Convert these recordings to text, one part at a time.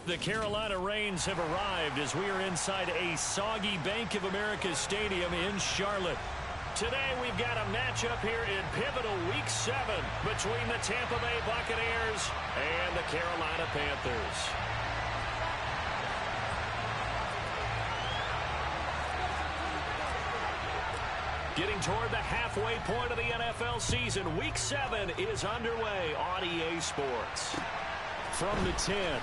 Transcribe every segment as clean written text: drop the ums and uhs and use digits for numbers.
The Carolina Rains have arrived as we are inside a soggy Bank of America Stadium in Charlotte. Today we've got a matchup here in pivotal Week 7 between the Tampa Bay Buccaneers and the Carolina Panthers. Getting toward the halfway point of the NFL season, Week 7 is underway on EA Sports. From the 10.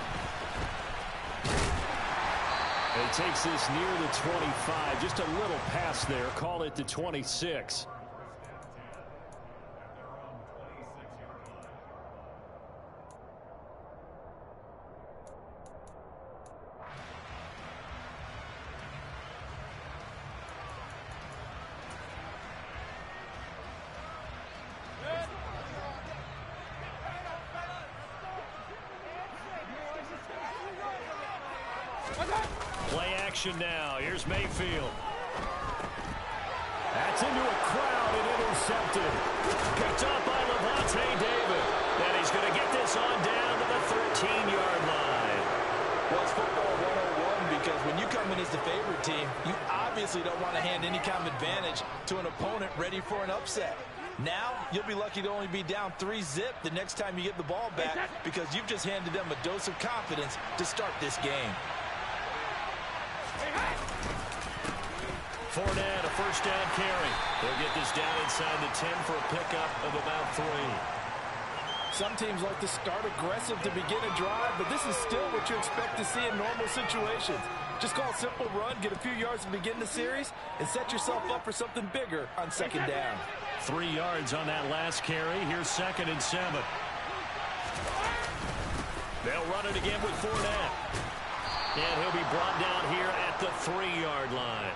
He takes this near the 25. Just a little pass there. Call it the 26. Play action now. Here's Mayfield. That's into a crowd and intercepted. Picked up by Levante David. And he's going to get this on down to the 13-yard line. Well, it's football 101 because when you come in as the favorite team, you obviously don't want to hand any kind of advantage to an opponent ready for an upset. Now, you'll be lucky to only be down 3-zip the next time you get the ball back because you've just handed them a dose of confidence to start this game. Fournette, a first down carry. They'll get this down inside the 10 for a pickup of about 3. Some teams like to start aggressive to begin a drive, but this is still what you expect to see in normal situations. Just call a simple run, get a few yards to begin the series, and set yourself up for something bigger on second down. 3 yards on that last carry. Here's 2nd and 7. They'll run it again with Fournette. And he'll be brought down here at the 3-yard line.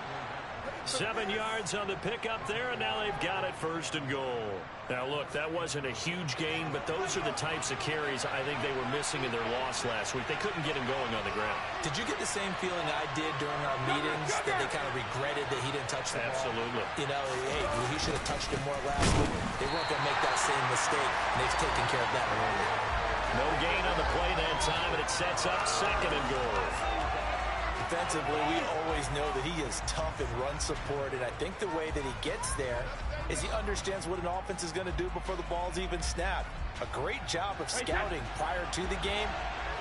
7 yards on the pickup there, and now they've got it 1st and goal. Now, look, that wasn't a huge gain, but those are the types of carries I think they were missing in their loss last week. They couldn't get him going on the ground. Did you get the same feeling I did during our meetings, that they kind of regretted that he didn't touch the ball? Absolutely. You know, hey, he should have touched him more last week. They weren't going to make that same mistake, and they've taken care of that early. No gain on the play that time, and it sets up 2nd and goal. Defensively, we always know that he is tough in run support, and I think the way that he gets there is he understands what an offense is going to do before the ball's even snapped. A great job of scouting prior to the game,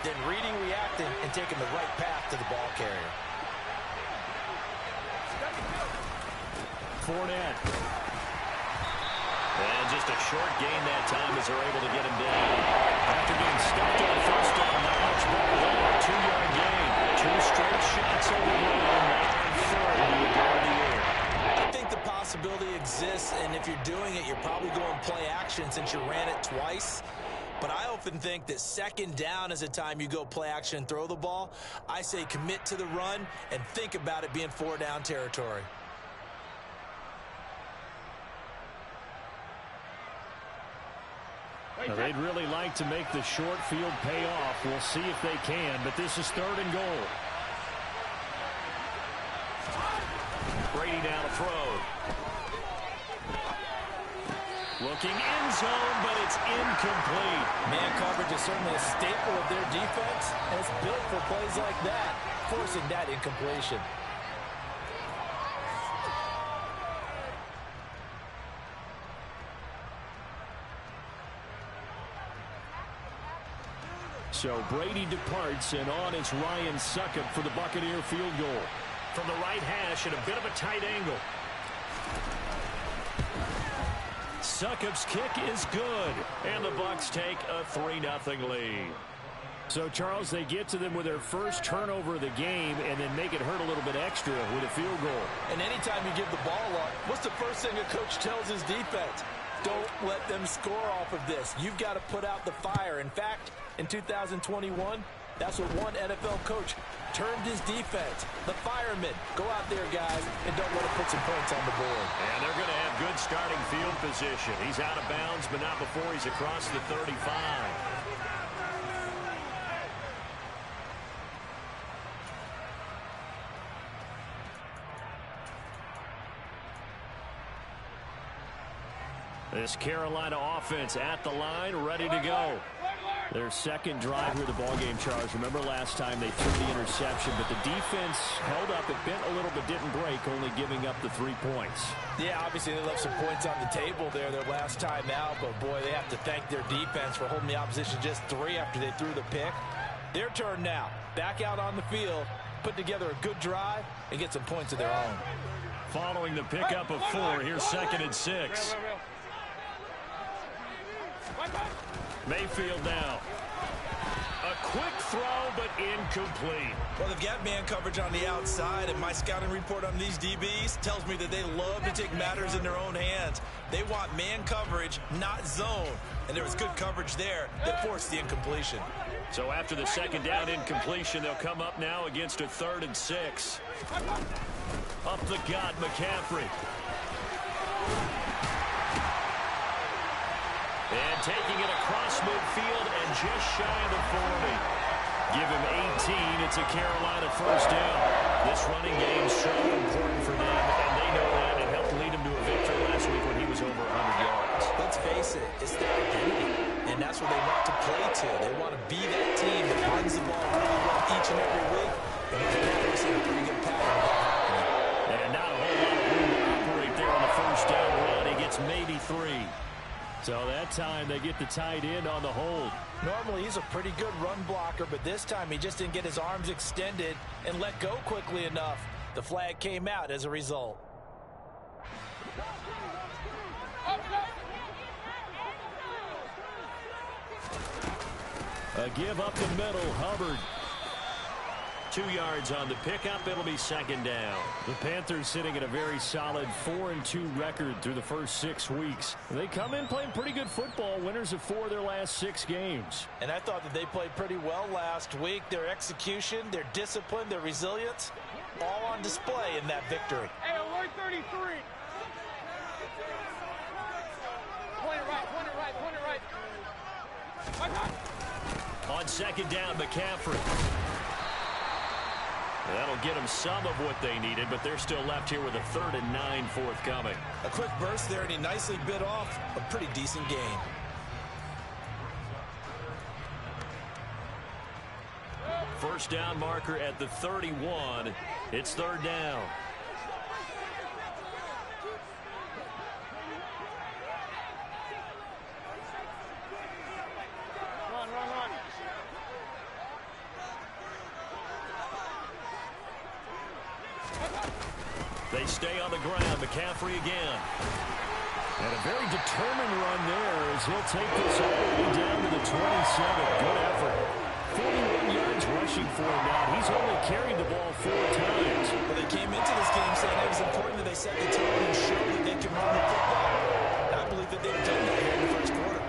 then reading, reacting, and taking the right path to the ball carrier. Fournette. And just a short gain that time as they're able to get him down. After being stuffed on 1st down, not much better than a 2-yard gain. 2 straight shots over the line. I think the possibility exists, and if you're doing it, you're probably going play action since you ran it twice. But I often think that 2nd down is a time you go play action and throw the ball. I say commit to the run and think about it being 4-down territory. Now, they'd really like to make the short field pay off. We'll see if they can, but this is 3rd and goal. Brady down to throw. Looking end zone, but it's incomplete. Man coverage is certainly a staple of their defense, and it's built for plays like that, forcing that incompletion. So Brady departs, and on is Ryan Succop for the Buccaneer field goal. From the right hash at a bit of a tight angle. Succop's kick is good, and the Bucs take a 3-0 lead. So, Charles, they get to them with their first turnover of the game and then make it hurt a little bit extra with a field goal. And anytime you give the ball up, what's the first thing a coach tells his defense? Don't let them score off of this. You've got to put out the fire. In fact, in 2021, that's what one NFL coach termed his defense. The firemen. Go out there, guys, and don't let them put some points on the board. And they're going to have good starting field position. He's out of bounds, but not before he's across the 35. This Carolina offense at the line, ready to go. Their second drive here, the ballgame, Charles. Remember last time they threw the interception, but the defense held up. It bent a little but didn't break, only giving up the 3 points. Yeah, obviously they left some points on the table there their last time out, but boy, they have to thank their defense for holding the opposition just 3 after they threw the pick. Their turn now. Back out on the field, put together a good drive, and get some points of their own. Following the pickup of 4, here's 2nd and 6. Mayfield now. A quick throw, but incomplete. Well, they've got man coverage on the outside, and my scouting report on these DBs tells me that they love to take matters in their own hands. They want man coverage, not zone. And there was good coverage there that forced the incompletion. So after the 2nd down incompletion, they'll come up now against a 3rd and 6. Up the gut, McCaffrey. And taking it across midfield and just shy of the 40. Give him 18. It's a Carolina 1st down. This running game's so important for them, and they know that. It helped lead him to a victory last week when he was over 100 yards. Let's face it, it's their identity, and that's what they want to play to. They want to be that team that runs the ball really well each and every week. And right now, we're seeing a pretty good pattern of that happening. And not a whole lot of room to operate there on the 1st down run. He gets maybe 3. So that time they get the tight end on the hold. Normally he's a pretty good run blocker, but this time he just didn't get his arms extended and let go quickly enough. The flag came out as a result. A give up the middle, Hubbard. 2 yards on the pickup. It'll be 2nd down. The Panthers sitting at a very solid 4-2 record through the first 6 weeks. They come in playing pretty good football, winners of 4 of their last 6 games. And I thought that they played pretty well last week. Their execution, their discipline, their resilience, all on display in that victory. Hey, alert 33. Point it right. On 2nd down, McCaffrey. That'll get them some of what they needed, but they're still left here with a 3rd and 9 forthcoming. A quick burst there, and he nicely bit off a pretty decent gain. First down marker at the 31. It's 3rd down. Run. They stay on the ground. McCaffrey again. And a very determined run there as he'll take this all the way down to the 27. Good effort. 41 yards rushing for him now. He's only carried the ball 4 times. Well, they came into this game saying it was important that they set the tone and show that they can run the football. And I believe that they've done that here in the first quarter.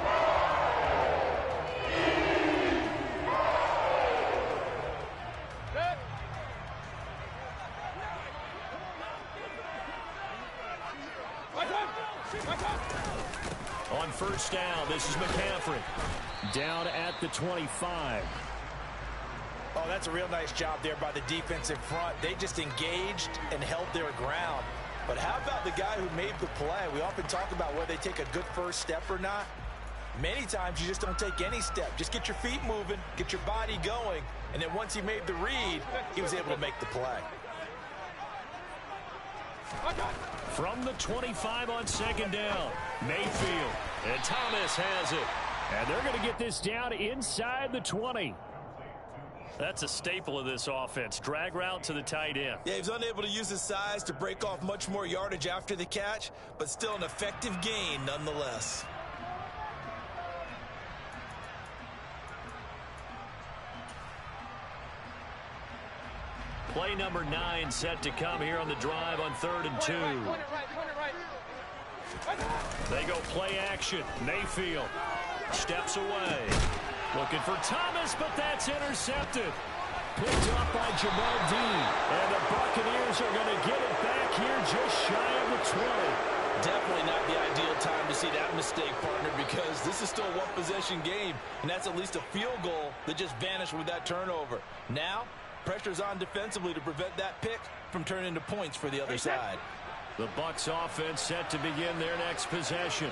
On 1st down, this is McCaffrey. Down at the 25. Oh, that's a real nice job there by the defensive front. They just engaged and held their ground. But how about the guy who made the play? We often talk about whether they take a good first step or not. Many times you just don't take any step. Just get your feet moving, get your body going, and then once he made the read, he was able to make the play. From the 25 on 2nd down, Mayfield. And Thomas has it. And they're going to get this down inside the 20. That's a staple of this offense. Drag route to the tight end. Yeah, he was unable to use his size to break off much more yardage after the catch, but still an effective gain nonetheless. Play number 9 set to come here on the drive on 3rd and 2. They go play action. Mayfield steps away. Looking for Thomas, but that's intercepted. Picked up by Jamal Dean. And the Buccaneers are going to get it back here just shy of the 20. Definitely not the ideal time to see that mistake, partner, because this is still a one-possession game, and that's at least a field goal that just vanished with that turnover. Now, pressure's on defensively to prevent that pick from turning into points for the other side. The Bucs offense set to begin their next possession.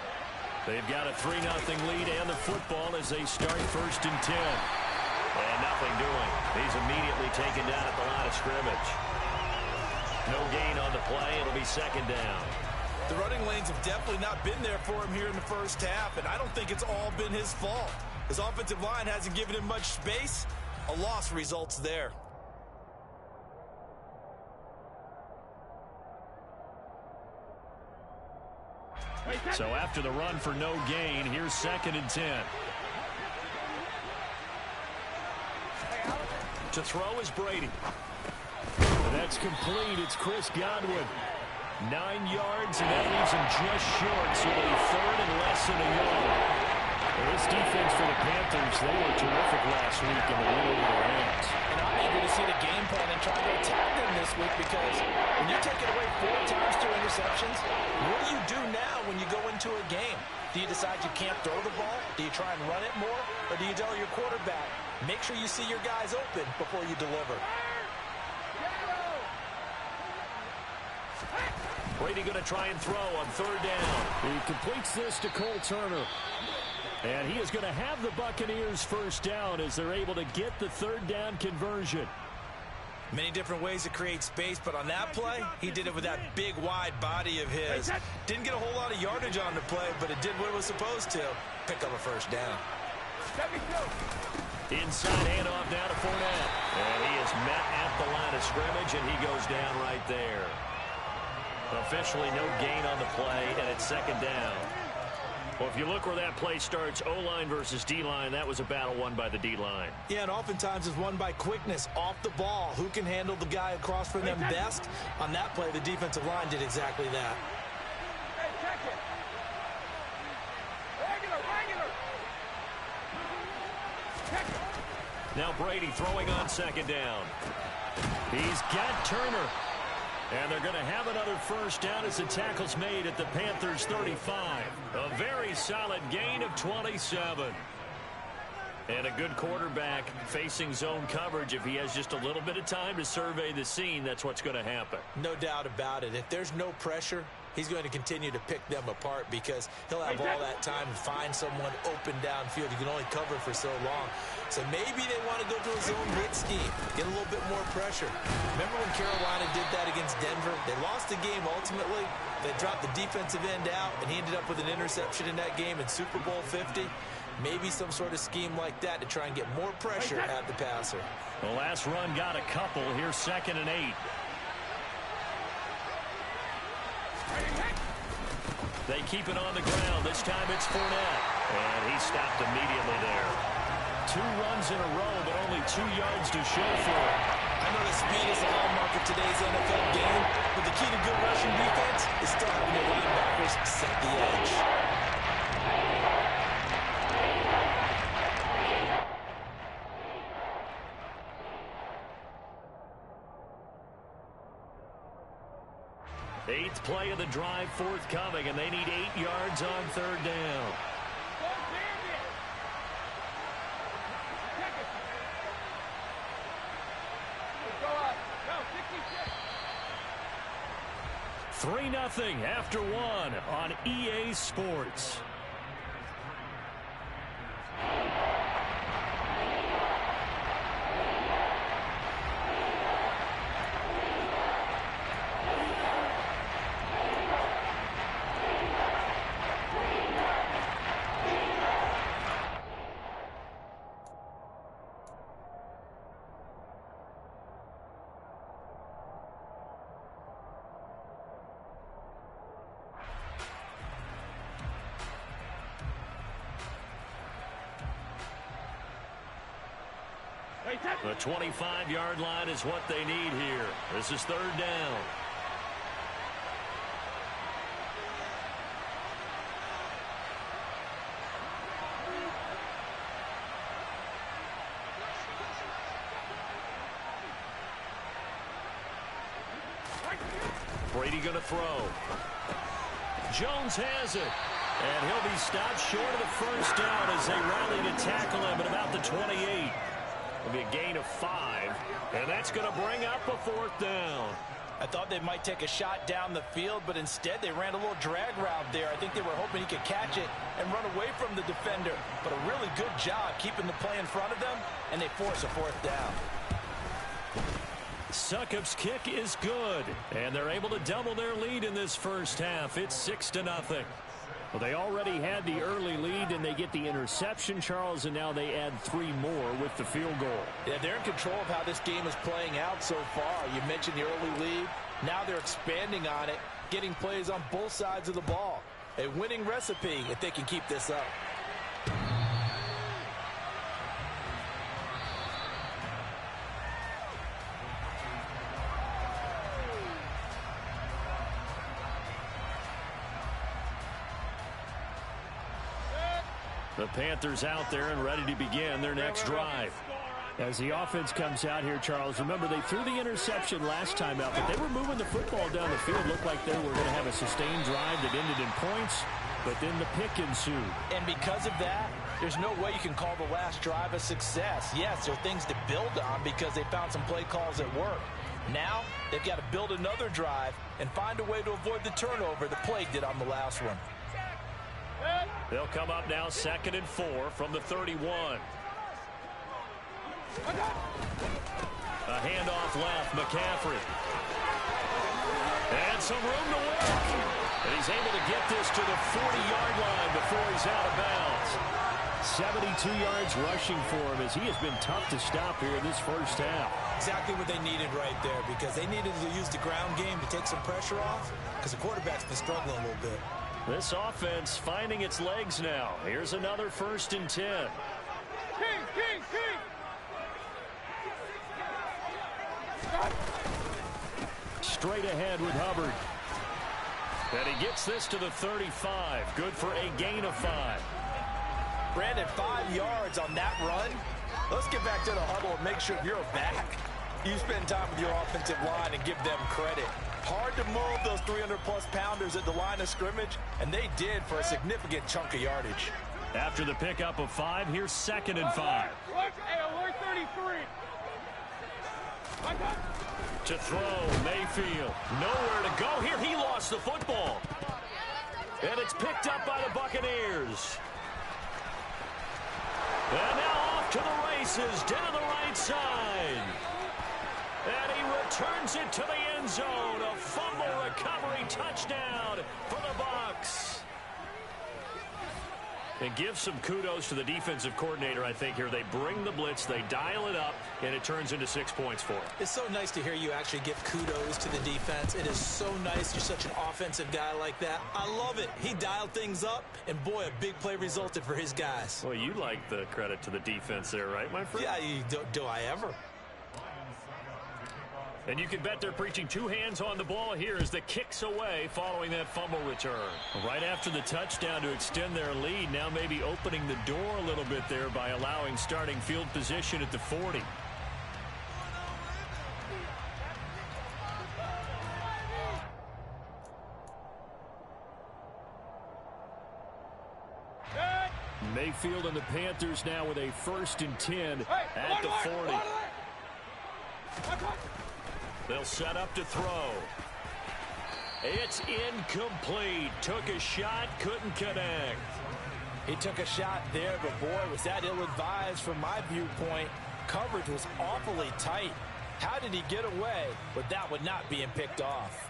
They've got a 3-0 lead and the football as they start 1st and 10. And nothing doing. He's immediately taken down at the line of scrimmage. No gain on the play. It'll be 2nd down. The running lanes have definitely not been there for him here in the first half, and I don't think it's all been his fault. His offensive line hasn't given him much space. A loss results there. So after the run for no gain, here's 2nd and 10. To throw is Brady. That's complete. It's Chris Godwin. 9 yards, and that leaves him just short, so it'll be 3rd and less than a yard. Well, this defense for the Panthers, they were terrific last week in the middle of their hands. And I'm eager to see the game plan and try to attack them this week, because when you're taking away 4 times 2 interceptions, what do you do now when you go into a game? Do you decide you can't throw the ball? Do you try and run it more? Or do you tell your quarterback, make sure you see your guys open before you deliver? Brady going to try and throw on 3rd down. He completes this to Cole Turner. And he is going to have the Buccaneers 1st down as they're able to get the 3rd down conversion. Many different ways to create space, but on that play, he did it with that big, wide body of his. Didn't get a whole lot of yardage on the play, but it did what it was supposed to. Pick up a 1st down. Inside handoff now to Fournette. And he is met at the line of scrimmage, and he goes down right there. Officially no gain on the play, and it's 2nd down. Well, if you look where that play starts, O-line versus D-line, that was a battle won by the D-line. Yeah, and oftentimes it's won by quickness off the ball. Who can handle the guy across from them best? On that play, the defensive line did exactly that. Hey, check it. Regular. Check it. Now Brady throwing on 2nd down. He's got Turner. And they're going to have another 1st down as the tackle's made at the Panthers' 35. A very solid gain of 27. And a good quarterback facing zone coverage. If he has just a little bit of time to survey the scene, that's what's going to happen. No doubt about it. If there's no pressure, he's going to continue to pick them apart, because he'll have all that time to find someone open downfield. You can only cover for so long. So maybe they want to go to a zone blitz scheme, get a little bit more pressure. Remember when Carolina did that against Denver? They lost the game ultimately. They dropped the defensive end out, and he ended up with an interception in that game in Super Bowl 50. Maybe some sort of scheme like that to try and get more pressure at the passer. The last run got a couple. Here's 2nd and 8. They keep it on the ground. This time it's Fournette. And he stopped immediately there. 2 runs in a row, but only 2 yards to show for it. I know the speed is the hallmark of today's NFL game, but the key to good rushing defense is still having your linebackers set the edge. Eighth play of the drive forthcoming, and they need 8 yards on 3rd down. Go 3-0 after 1 on EA Sports. The 25-yard line is what they need here. This is 3rd down. Brady going to throw. Jones has it. And he'll be stopped short of the 1st down as they rally to tackle him at about the 28. It'll be a gain of 5, and that's going to bring up a 4th down. I thought they might take a shot down the field, but instead they ran a little drag route there. I think they were hoping he could catch it and run away from the defender. But a really good job keeping the play in front of them, and they force a fourth down. Succop's kick is good, and they're able to double their lead in this first half. It's 6-0. Well, they already had the early lead, and they get the interception, Charles, and now they add 3 more with the field goal. Yeah, they're in control of how this game is playing out so far. You mentioned the early lead. Now they're expanding on it, getting plays on both sides of the ball. A winning recipe if they can keep this up. The Panthers out there and ready to begin their next drive. As the offense comes out here, Charles, remember they threw the interception last time out, but they were moving the football down the field. Looked like they were going to have a sustained drive that ended in points, but then the pick ensued. And because of that, there's no way you can call the last drive a success. Yes, there are things to build on because they found some play calls that work. Now, they've got to build another drive and find a way to avoid the turnover the Plague did on the last one. They'll come up now 2nd and 4 from the 31. A handoff left, McCaffrey. And some room to work. And he's able to get this to the 40-yard line before he's out of bounds. 72 yards rushing for him as he has been tough to stop here in this first half. Exactly what they needed right there because they needed to use the ground game to take some pressure off because the quarterback's been struggling a little bit. This offense finding its legs now. Here's another 1st and 10. King! Straight ahead with Hubbard. And he gets this to the 35. Good for a gain of 5. Brandon, 5 yards on that run. Let's get back to the huddle and make sure you're back. You spend time with your offensive line and give them credit. Hard to move those 300-plus pounders at the line of scrimmage, and they did for a significant chunk of yardage. After the pickup of 5, here's 2nd and 5. Alert 33. To throw, Mayfield. Nowhere to go here. He lost the football. And it's picked up by the Buccaneers. And now off to the races, down the right side. And he returns it to the end zone. A fumble recovery touchdown for the Bucs. And give some kudos to the defensive coordinator, I think, here. They bring the blitz, they dial it up, and it turns into 6 points for them. It's so nice to hear you actually give kudos to the defense. It is so nice. You're such an offensive guy like that. I love it. He dialed things up, and boy, a big play resulted for his guys. Well, you like the credit to the defense there, right, my friend? Yeah, do I ever? And you can bet they're preaching 2 hands on the ball here as the kicks away following that fumble return. Right after the touchdown to extend their lead, now maybe opening the door a little bit there by allowing starting field position at the 40. Mayfield and the Panthers now with a 1st and 10 at the 40. They'll set up to throw. It's incomplete. Took a shot, couldn't connect. He took a shot there, but boy, was that ill-advised from my viewpoint. Coverage was awfully tight. How did he get away with that one not being picked off?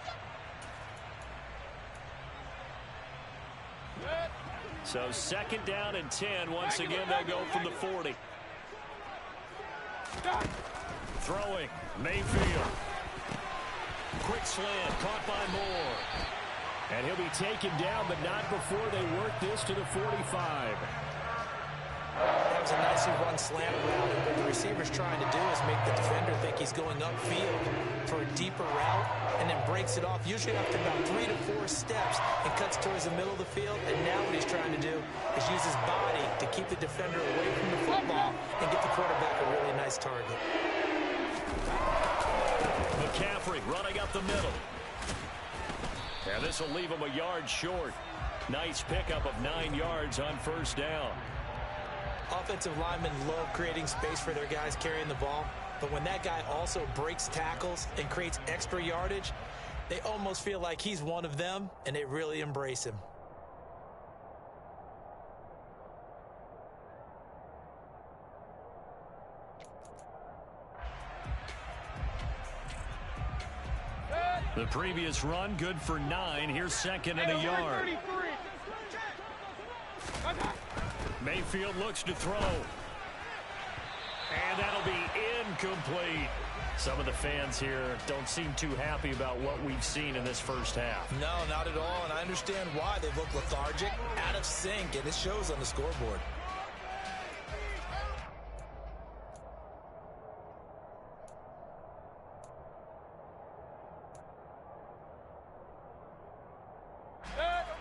So 2nd down and 10. Once again, they'll go from the 40. Throwing, Mayfield. Quick slant, caught by Moore. And he'll be taken down, but not before they work this to the 45. That was a nicely run slant route. And what the receiver's trying to do is make the defender think he's going upfield for a deeper route and then breaks it off, usually after about 3 to 4 steps, and cuts towards the middle of the field. And now what he's trying to do is use his body to keep the defender away from the football and get the quarterback a really nice target. McCaffrey running up the middle. And this will leave him a yard short. Nice pickup of 9 yards on 1st down. Offensive linemen love creating space for their guys carrying the ball. But when that guy also breaks tackles and creates extra yardage, they almost feel like he's one of them, and they really embrace him. The previous run, good for 9. Here's second and a yard. Mayfield looks to throw. And that'll be incomplete. Some of the fans here don't seem too happy about what we've seen in this first half. No, not at all, and I understand why. They look lethargic, out of sync, and it shows on the scoreboard.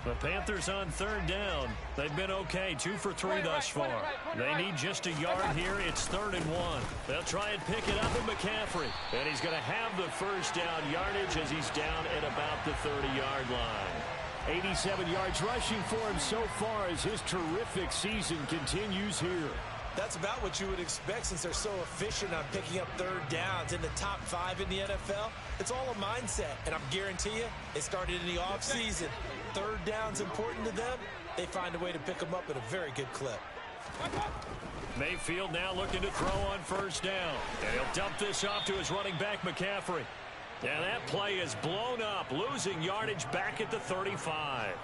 The Panthers on third down. They've been okay, 2 for 3 thus far. They need just a yard here. It's 3rd and 1. They'll try and pick it up with McCaffrey. And he's going to have the first down yardage as he's down at about the 30-yard line. 87 yards rushing for him so far as his terrific season continues here. That's about what you would expect since they're so efficient on picking up third downs in the top 5 in the NFL. It's all a mindset, and I guarantee you, it started in the offseason. Third down's important to them. They find a way to pick them up at a very good clip. Mayfield now looking to throw on first down. And he'll dump this off to his running back, McCaffrey. And that play is blown up, losing yardage back at the 35.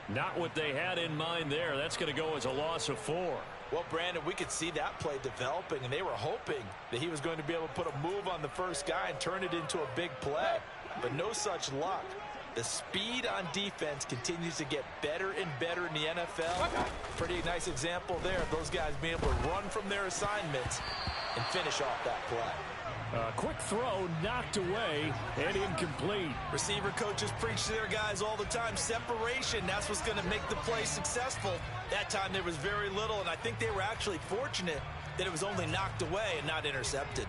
Not what they had in mind there. That's going to go as a loss of 4. Well, Brandon, we could see that play developing, and they were hoping that he was going to be able to put a move on the first guy and turn it into a big play. But no such luck. The speed on defense continues to get better and better in the NFL. Pretty nice example there of those guys being able to run from their assignments and finish off that play. Quick throw knocked away and incomplete. Receiver coaches preach to their guys all the time. Separation, that's what's going to make the play successful. That time there was very little, and I think they were actually fortunate that it was only knocked away and not intercepted.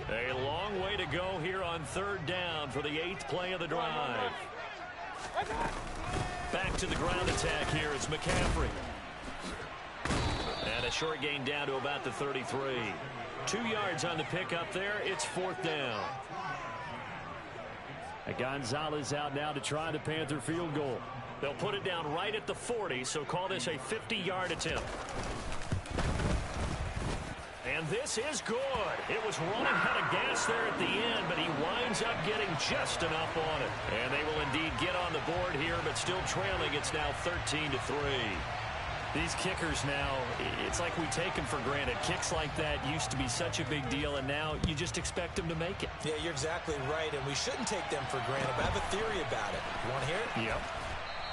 A long way to go here on third down for the 8th play of the drive. Back to the ground attack here. It's McCaffrey. And a short gain down to about the 33. 2 yards on the pickup there. It's 4th down. And Gonzalez out now to try the Panther field goal. They'll put it down right at the 40, so call this a 50-yard attempt. And this is good. It was running out of gas there at the end, but he winds up getting just enough on it. And they will indeed get on the board here, but still trailing. It's now 13-3. These kickers now, it's like we take them for granted. Kicks like that used to be such a big deal, and now you just expect them to make it. Yeah, you're exactly right, and we shouldn't take them for granted. But I have a theory about it. You want to hear it? Yep.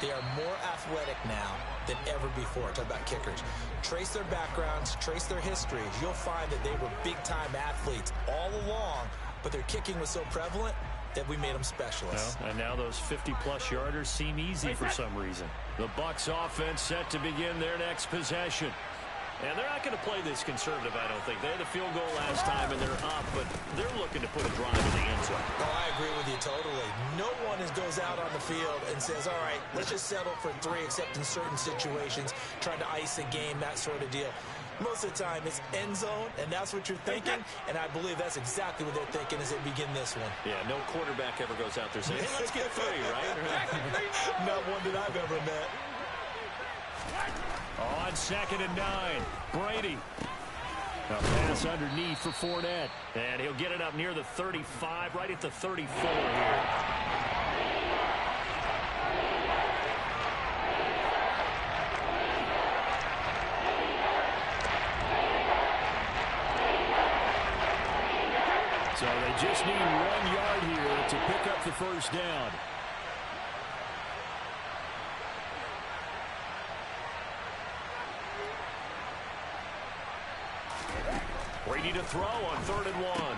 They are more athletic now than ever before. Talk about kickers. Trace their backgrounds, trace their histories. You'll find that they were big-time athletes all along, but their kicking was so prevalent that we made them specialists. Well, and now those 50-plus yarders seem easy for some reason. The Bucs offense set to begin their next possession. And they're not going to play this conservative, I don't think. They had a field goal last time, and they're up, but they're looking to put a drive in the end zone. Oh, I agree with you totally. No one goes out on the field and says, all right, let's just settle for 3, except in certain situations, trying to ice a game, that sort of deal. Most of the time, it's end zone, and that's what you're thinking, and I believe that's exactly what they're thinking as they begin this one. Yeah, no quarterback ever goes out there saying, hey, let's get 3, right? Not one that I've ever met. On 2nd and 9, Brady. A pass underneath for Fournette. And he'll get it up near the 35, right at the 34 here. So they just need 1 yard here to pick up the first down. Brady to throw on 3rd and 1.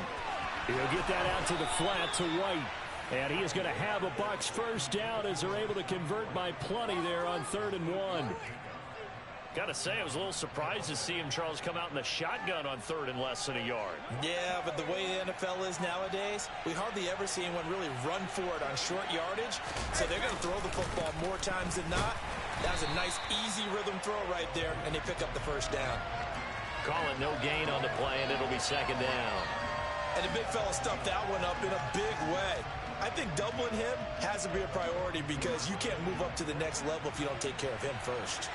He'll get that out to the flat to White. And he is going to have a Bucs first down as they're able to convert by plenty there on 3rd and 1. Got to say, I was a little surprised to see him, Charles, come out in the shotgun on 3rd and less than a yard. Yeah, but the way the NFL is nowadays, we hardly ever see anyone really run for it on short yardage. So they're going to throw the football more times than not. That was a nice, easy rhythm throw right there, and they pick up the first down. Call it no gain on the play, and it'll be second down. And the big fella stuffed that one up in a big way. I think doubling him has to be a priority because you can't move up to the next level if you don't take care of him first.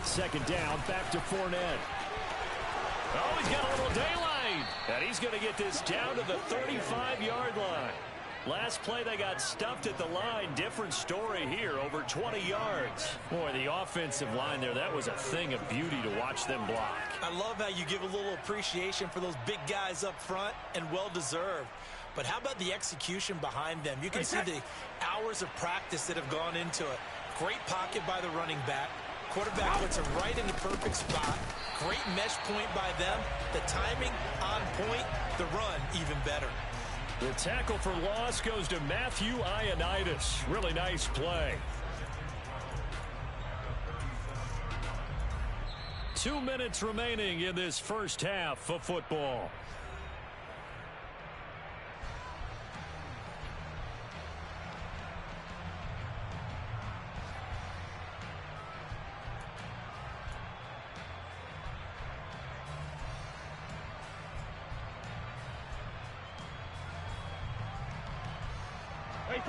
Second down, back to Fournette. Oh, he's got a little daylight. And he's going to get this down to the 35-yard line. Last play, they got stuffed at the line. Different story here, over 20 yards. Boy, the offensive line there, that was a thing of beauty to watch them block. I love how you give a little appreciation for those big guys up front, and well-deserved. But how about the execution behind them? You can see the hours of practice that have gone into it. Great pocket by the running back. Quarterback puts him right in the perfect spot. Great mesh point by them. The timing on point. The run even better. The tackle for loss goes to Matthew Ioannidis. Really nice play. 2 minutes remaining in this first half of football.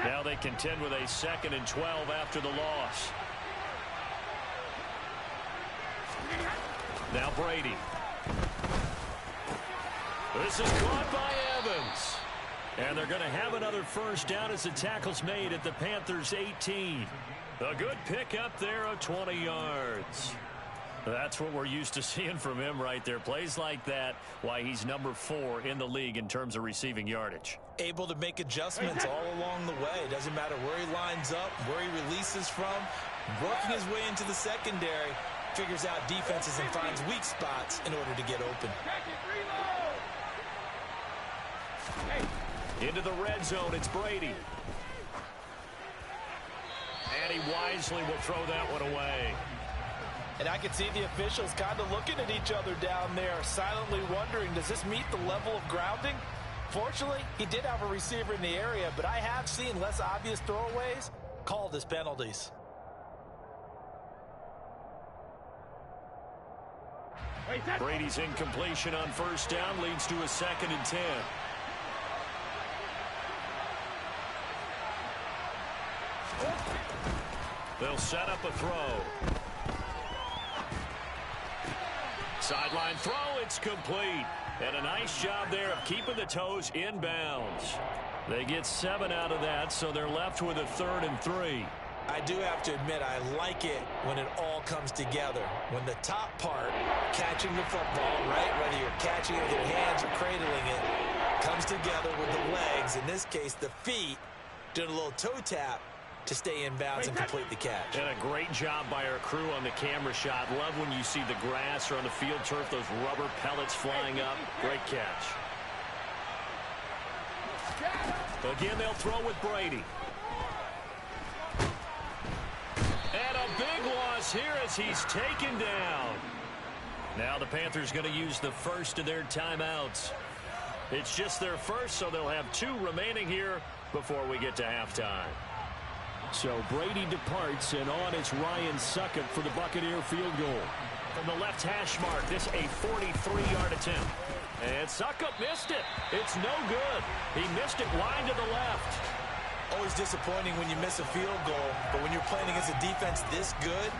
Now they contend with a 2nd and 12 after the loss. Now Brady. This is caught by Evans. And they're going to have another first down as the tackle's made at the Panthers 18. A good pickup there of 20 yards. That's what we're used to seeing from him right there. Plays like that, why he's number 4 in the league in terms of receiving yardage. Able to make adjustments all along the way. Doesn't matter where he lines up, where he releases from. Working his way into the secondary. Figures out defenses and finds weak spots in order to get open. Into the red zone, it's Brady. And he wisely will throw that one away. And I can see the officials kind of looking at each other down there, silently wondering, does this meet the level of grounding? Fortunately, he did have a receiver in the area, but I have seen less obvious throwaways called as penalties. Brady's incompletion on first down leads to a 2nd and 10. They'll set up a throw. Sideline throw, it's complete. And a nice job there of keeping the toes inbounds. They get 7 out of that, so they're left with a 3rd and 3. I do have to admit, I like it when it all comes together. When the top part, catching the football, right, whether you're catching it with your hands or cradling it, comes together with the legs, in this case the feet, doing a little toe tap to stay in bounds and complete the catch. And a great job by our crew on the camera shot. Love when you see the grass or on the field turf, those rubber pellets flying up. Great catch. Again, they'll throw with Brady. And a big loss here as he's taken down. Now the Panthers going to use the first of their timeouts. It's just their first, so they'll have 2 remaining here before we get to halftime. So Brady departs, and on it's Ryan Succop for the Buccaneer field goal. From the left hash mark, this a 43-yard attempt. And Succop missed it. It's no good. He missed it wide to the left. Always disappointing when you miss a field goal, but when you're playing against a defense this good,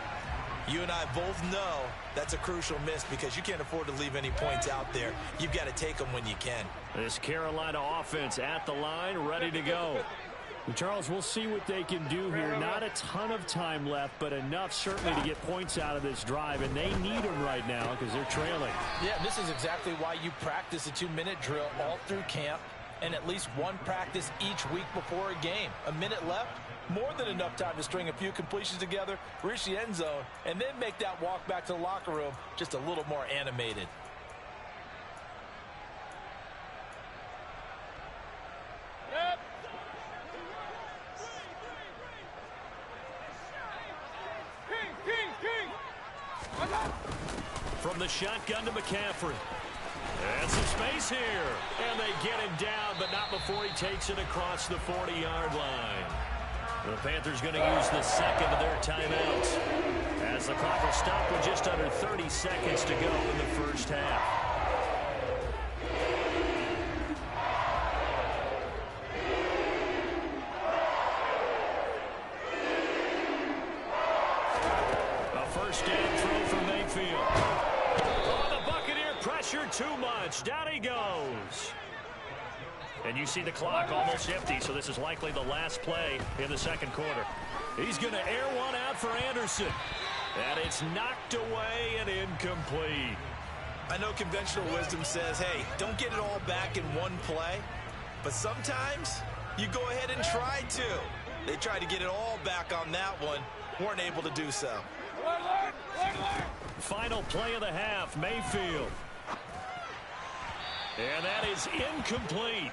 you and I both know that's a crucial miss because you can't afford to leave any points out there. You've got to take them when you can. This Carolina offense at the line, ready to go. Charles, we'll see what they can do here. Not a ton of time left, but enough certainly to get points out of this drive, and they need them right now because they're trailing. Yeah, this is exactly why you practice a 2-minute drill all through camp and at least one practice each week before a game. A minute left, more than enough time to string a few completions together, reach the end zone, and then make that walk back to the locker room just a little more animated. From the shotgun to McCaffrey. And some space here. And they get him down, but not before he takes it across the 40-yard line. The Panthers going to use the second of their timeouts as the clock will stop with just under 30 seconds to go in the first half. First down throw for Mayfield. Oh, the Buccaneer pressure too much. Down he goes. And you see the clock almost empty, so this is likely the last play in the second quarter. He's going to air one out for Anderson. And it's knocked away and incomplete. I know conventional wisdom says, hey, don't get it all back in one play. But sometimes you go ahead and try to. They tried to get it all back on that one. Weren't able to do so. Final play of the half, Mayfield. And that is incomplete.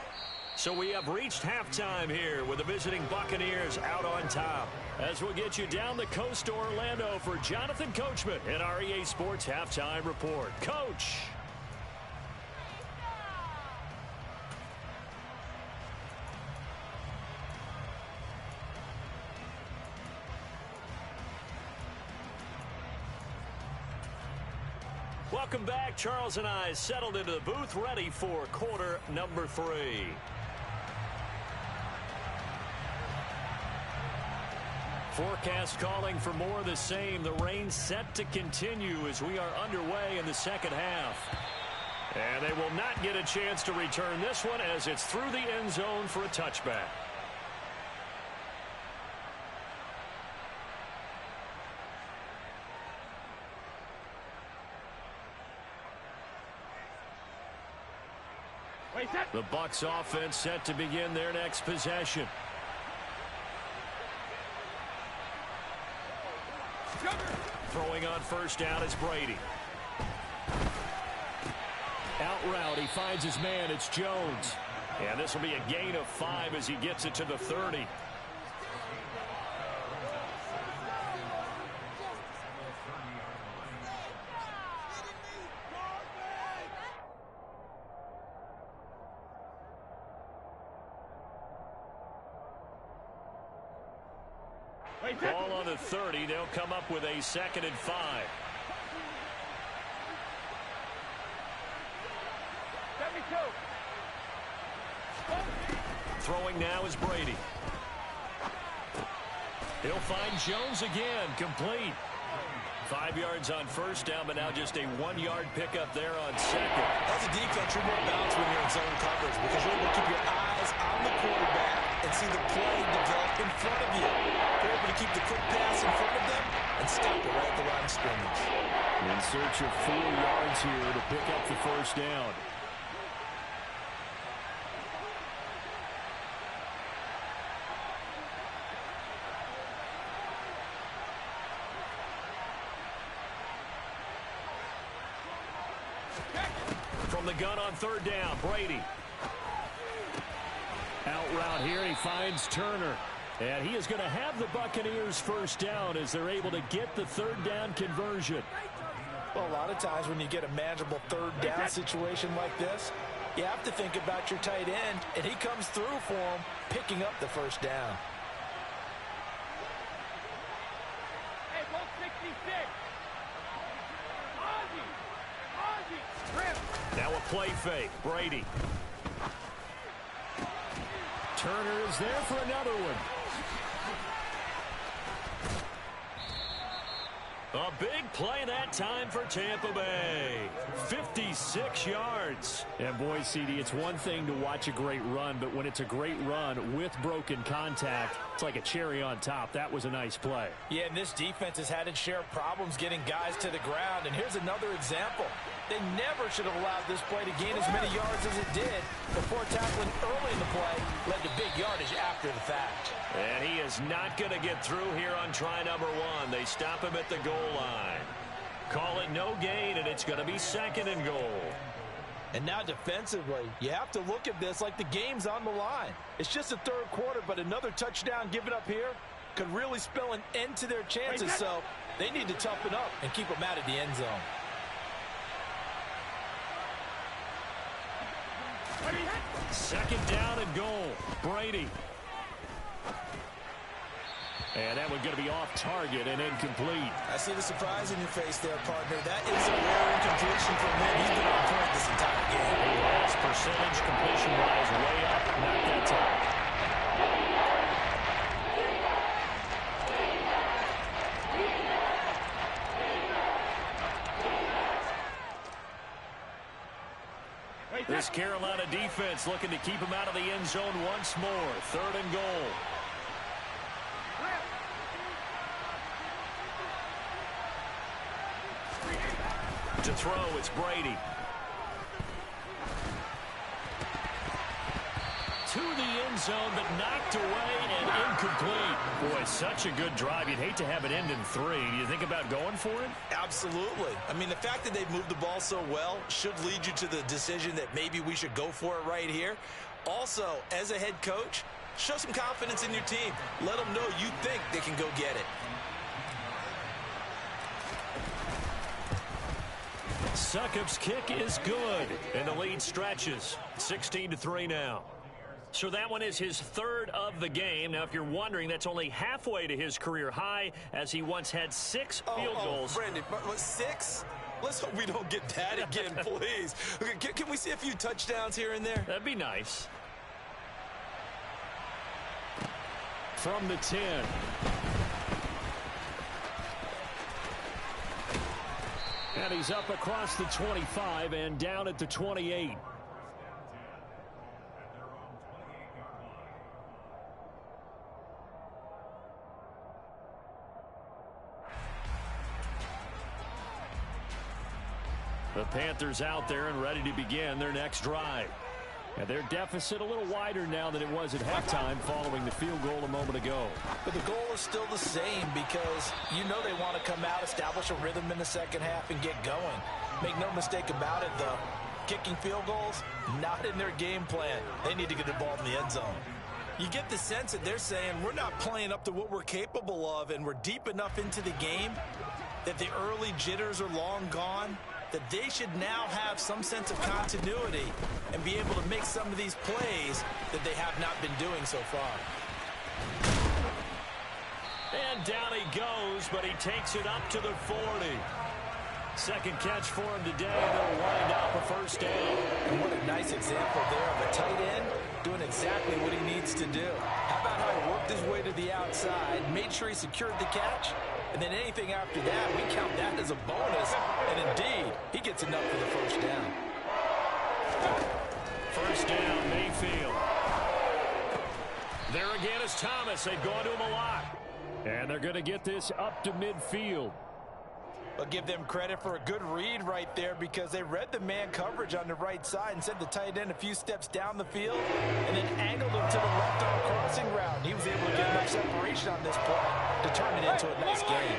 So we have reached halftime here with the visiting Buccaneers out on top. As we'll get you down the coast to Orlando for Jonathan Coachman in our EA Sports Halftime Report. Coach. Welcome back. Charles and I settled into the booth, ready for quarter number 3. Forecast calling for more of the same. The rain set to continue as we are underway in the second half. And they will not get a chance to return this one as it's through the end zone for a touchback. The Bucs offense set to begin their next possession. Throwing on first down is Brady. Out route, he finds his man. It's Jones. And this will be a gain of 5 as he gets it to the 30. Ball on the 30. They'll come up with a 2nd and 5. Throwing now is Brady. He'll find Jones again. Complete. 5 yards on first down, but now just a 1-yard pickup there on second. As a defense, you're more balanced when you're in zone coverage because you're able to keep your eyes on the quarterback and see the play develop in front of you. You're able to keep the quick pass in front of them and stop it right at the line of scrimmage. In search of 4 yards here to pick up the first down. From the gun on third down, Brady. Out route here, he finds Turner. And he is going to have the Buccaneers first down as they're able to get the third down conversion. Well, a lot of times when you get a manageable third down situation like this, you have to think about your tight end, and he comes through for him, picking up the first down. Hey, 166. Now a play fake. Brady. Turner is there for another one. A big play that time for Tampa Bay. 56 yards. And boy, CD, it's one thing to watch a great run, but when it's a great run with broken contact, it's like a cherry on top. That was a nice play. Yeah, and this defense has had its share of problems getting guys to the ground. And here's another example. They never should have allowed this play to gain as many yards as it did before tackling early in the play led to big yardage after the fact. And he is not going to get through here on try number 1. They stop him at the goal line. Call it no gain, and it's going to be 2nd and goal. And now defensively, you have to look at this like the game's on the line. It's just the third quarter, but another touchdown given up here could really spell an end to their chances. So they need to toughen up and keep them out of the end zone. Second down and goal. Brady. And that one going to be off target and incomplete. I see the surprise in your face there, partner. That is a rare incompletion from him. He's been on point this entire game. His percentage completion-wise way up, not that time. This Carolina defense looking to keep him out of the end zone once more. 3rd and goal. To throw, it's Brady. To the end zone, but knocked away and incomplete. Boy, such a good drive. You'd hate to have it end in 3. Do you think about going for it? Absolutely. I mean, the fact that they've moved the ball so well should lead you to the decision that maybe we should go for it right here. Also, as a head coach, show some confidence in your team. Let them know you think they can go get it. Succop's kick is good, and the lead stretches. 16-3 now. So that one is his 3rd of the game. Now, if you're wondering, that's only halfway to his career high, as he once had 6 field goals. Brandon, 6? Let's hope we don't get that again, please. Okay, can we see a few touchdowns here and there? That'd be nice. From the 10. And he's up across the 25 and down at the 28. The Panthers out there and ready to begin their next drive. And their deficit a little wider now than it was at halftime following the field goal a moment ago. But the goal is still the same because you know they want to come out, establish a rhythm in the second half, and get going. Make no mistake about it, though. Kicking field goals, not in their game plan. They need to get the ball in the end zone. You get the sense that they're saying we're not playing up to what we're capable of, and we're deep enough into the game that the early jitters are long gone, that they should now have some sense of continuity and be able to make some of these plays that they have not been doing so far. And down he goes, but he takes it up to the 40. Second catch for him today, and they'll wind up a 1st down. And what a nice example there of a tight end doing exactly what he needs to do. How about how he worked his way to the outside, made sure he secured the catch, and then anything after that, we count that as a bonus. And indeed, he gets enough for the 1st down. 1st down, Mayfield. There again is Thomas. They've gone to him a lot. And they're going to get this up to midfield. I'll give them credit for a good read right there because they read the man coverage on the right side and sent the tight end a few steps down the field and then angled him to the left on crossing route. And he was able to get enough separation on this play to turn it into a nice game.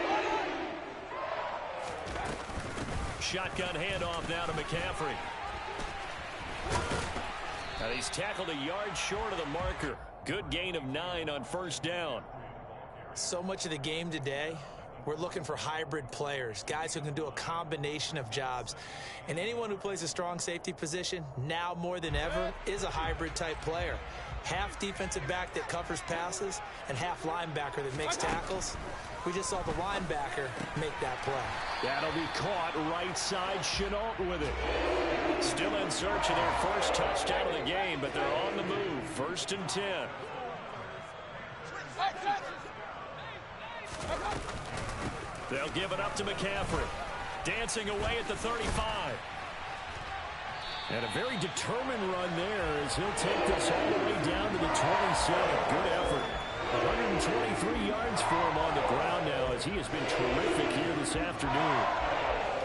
Shotgun handoff now to McCaffrey. Now he's tackled a yard short of the marker. Good gain of 9 on 1st down. So much of the game today, we're looking for hybrid players, guys who can do a combination of jobs. And anyone who plays a strong safety position, now more than ever, is a hybrid type player. Half defensive back that covers passes and half linebacker that makes tackles. We just saw the linebacker make that play. That'll be caught right side. Chenault with it. Still in search of their 1st touchdown of the game, but they're on the move. 1st and 10. They'll give it up to McCaffrey. Dancing away at the 35. And a very determined run there as he'll take this all the way down to the 27. Good effort. 123 yards for him on the ground now as he has been terrific here this afternoon.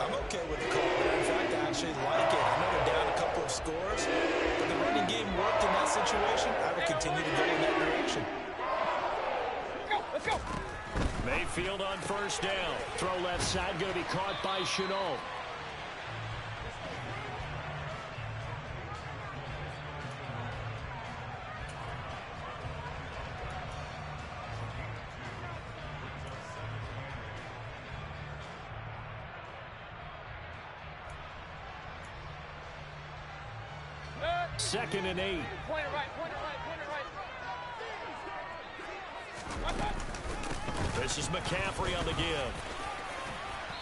I'm okay with the call there. In fact, I actually like it. I know they're down a couple of scores, but the running game worked in that situation. I will continue to go in that direction. Let's go. Mayfield on 1st down. Throw left side, going to be caught by Chenault. Second and 8. Point it right, point it right, point it right. This is McCaffrey on the give.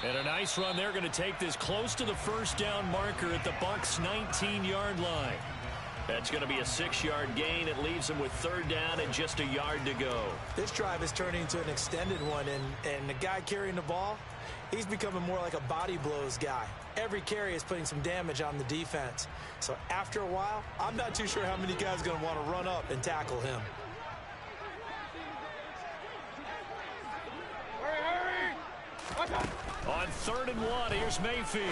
And a nice run. They're going to take this close to the first down marker at the Bucs' 19-yard line. That's going to be a 6-yard gain. It leaves them with third down and just a yard to go. This drive is turning into an extended one, and the guy carrying the ball, he's becoming more like a body blows guy. Every carry is putting some damage on the defense. So after a while, I'm not too sure how many guys are going to want to run up and tackle him. On 3rd and 1, here's Mayfield.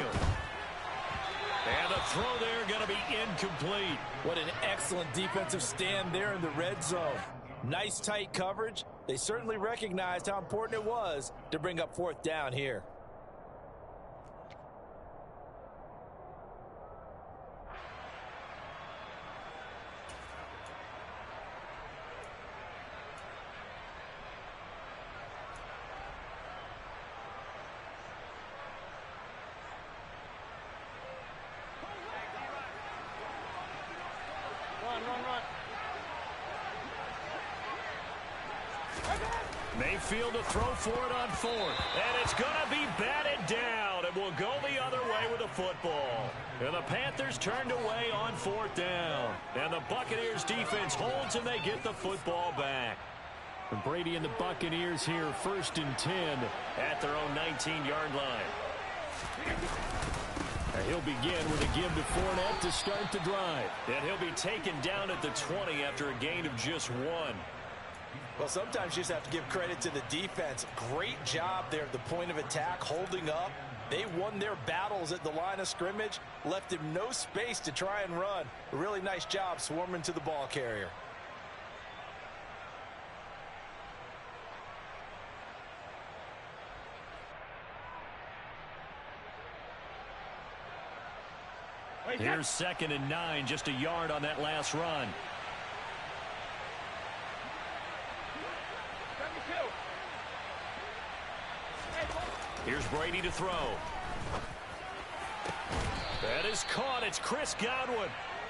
And the throw there going to be incomplete. What an excellent defensive stand there in the red zone. Nice tight coverage. They certainly recognized how important it was to bring up 4th down here. Mayfield to throw for it on 4th. And it's going to be batted down. And will go the other way with the football. And the Panthers turned away on 4th down. And the Buccaneers defense holds and they get the football back. And Brady and the Buccaneers here 1st and 10 at their own 19-yard line. And he'll begin with a give to Fournette to start the drive. And he'll be taken down at the 20 after a gain of just 1. Well, sometimes you just have to give credit to the defense. Great job there at the point of attack, holding up. They won their battles at the line of scrimmage, left him no space to try and run. A really nice job swarming to the ball carrier. Here's 2nd and 9, just a yard on that last run. Here's Brady to throw. That is caught. It's Chris Godwin.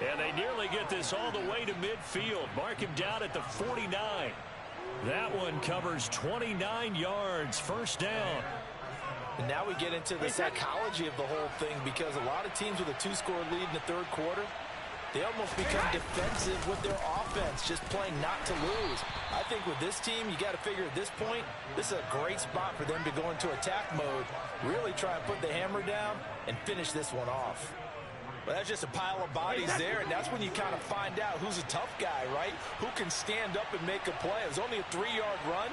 And they nearly get this all the way to midfield. Mark him down at the 49. That one covers 29 yards. 1st down. And now we get into the psychology of the whole thing, because a lot of teams with a 2-score lead in the 3rd quarter, they almost become defensive with their offense, just playing not to lose. I think with this team, you got to figure at this point, this is a great spot for them to go into attack mode, really try and put the hammer down and finish this one off. But that's just a pile of bodies there, and that's when you kind of find out who's a tough guy, right? Who can stand up and make a play. It was only a 3-yard run,